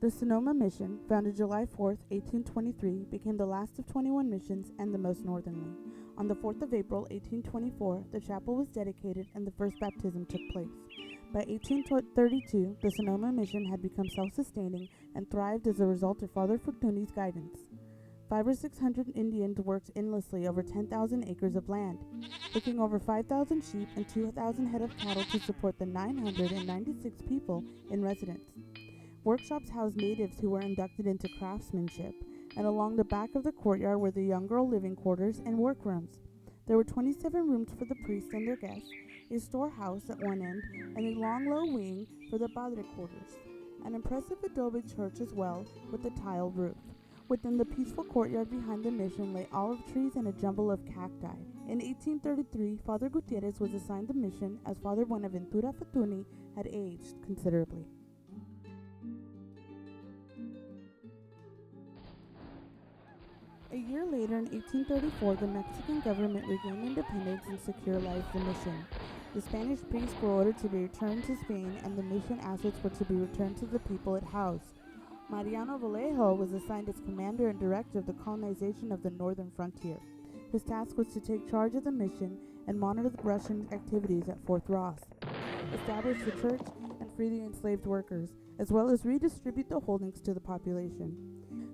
The Sonoma Mission, founded July 4, 1823, became the last of 21 missions and the most northerly. On the 4th of April, 1824, the chapel was dedicated and the first baptism took place. By 1832, the Sonoma Mission had become self-sustaining and thrived as a result of Father Fortuni's guidance. 500 or 600 Indians worked endlessly over 10,000 acres of land, picking over 5,000 sheep and 2,000 head of cattle to support the 996 people in residence. Workshops housed natives who were inducted into craftsmanship, and along the back of the courtyard were the young girl living quarters and workrooms. There were 27 rooms for the priests and their guests, a storehouse at one end, and a long low wing for the padre quarters. An impressive adobe church as well, with a tiled roof. Within the peaceful courtyard behind the mission lay olive trees and a jumble of cacti. In 1833, Father Gutierrez was assigned the mission as Father Buenaventura Fortuny had aged considerably. A year later, in 1834, the Mexican government regained independence and secularized the mission. The Spanish priests were ordered to be returned to Spain, and the mission assets were to be returned to the people it housed. Mariano Vallejo was assigned as commander and director of the colonization of the northern frontier. His task was to take charge of the mission and monitor the Russian activities at Fort Ross, establish the church, and free the enslaved workers, as well as redistribute the holdings to the population.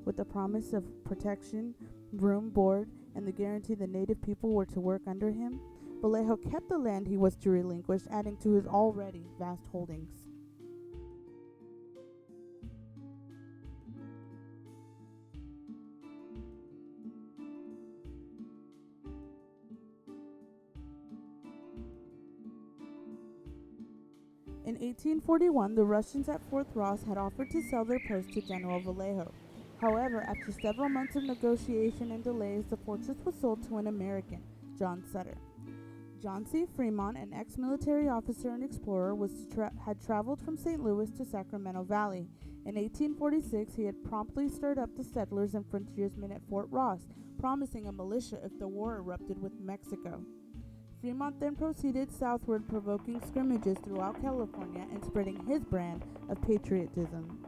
With the promise of protection, room, board, and the guarantee the native people were to work under him, Vallejo kept the land he was to relinquish, adding to his already vast holdings. In 1841, the Russians at Fort Ross had offered to sell their post to General Vallejo. However, after several months of negotiation and delays, the fortress was sold to an American, John Sutter. John C. Fremont, an ex-military officer and explorer, had traveled from St. Louis to Sacramento Valley. In 1846, he had promptly stirred up the settlers and frontiersmen at Fort Ross, promising a militia if the war erupted with Mexico. Fremont then proceeded southward, provoking scrimmages throughout California and spreading his brand of patriotism.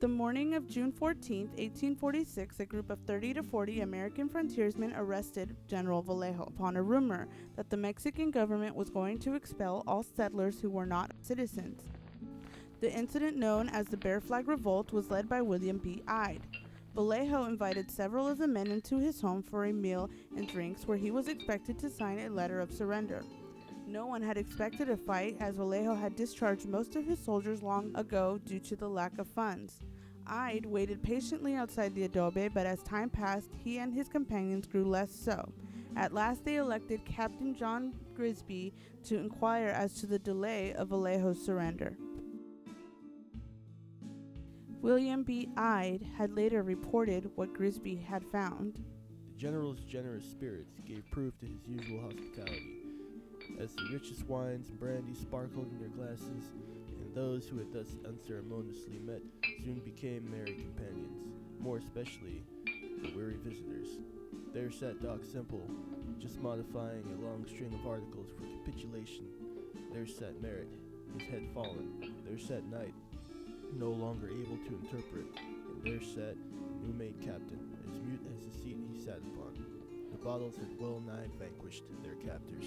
The morning of June 14, 1846, a group of 30 to 40 American frontiersmen arrested General Vallejo upon a rumor that the Mexican government was going to expel all settlers who were not citizens. The incident, known as the Bear Flag Revolt, was led by William B. Ide. Vallejo invited several of the men into his home for a meal and drinks, where he was expected to sign a letter of surrender. No one had expected a fight, as Vallejo had discharged most of his soldiers long ago due to the lack of funds. Ide waited patiently outside the adobe, but as time passed, he and his companions grew less so. At last they elected Captain John Grisby to inquire as to the delay of Vallejo's surrender. William B. Ide had later reported what Grisby had found. The general's generous spirits gave proof to his usual hospitality, as the richest wines and brandy sparkled in their glasses, and those who had thus unceremoniously met soon became merry companions, more especially the weary visitors. There sat Doc Semple, just modifying a long string of articles for capitulation. There sat Merritt, his head fallen. There sat Knight, no longer able to interpret, and there sat the new-made captain, as mute as the seat he sat upon. The bottles had well nigh vanquished their captors.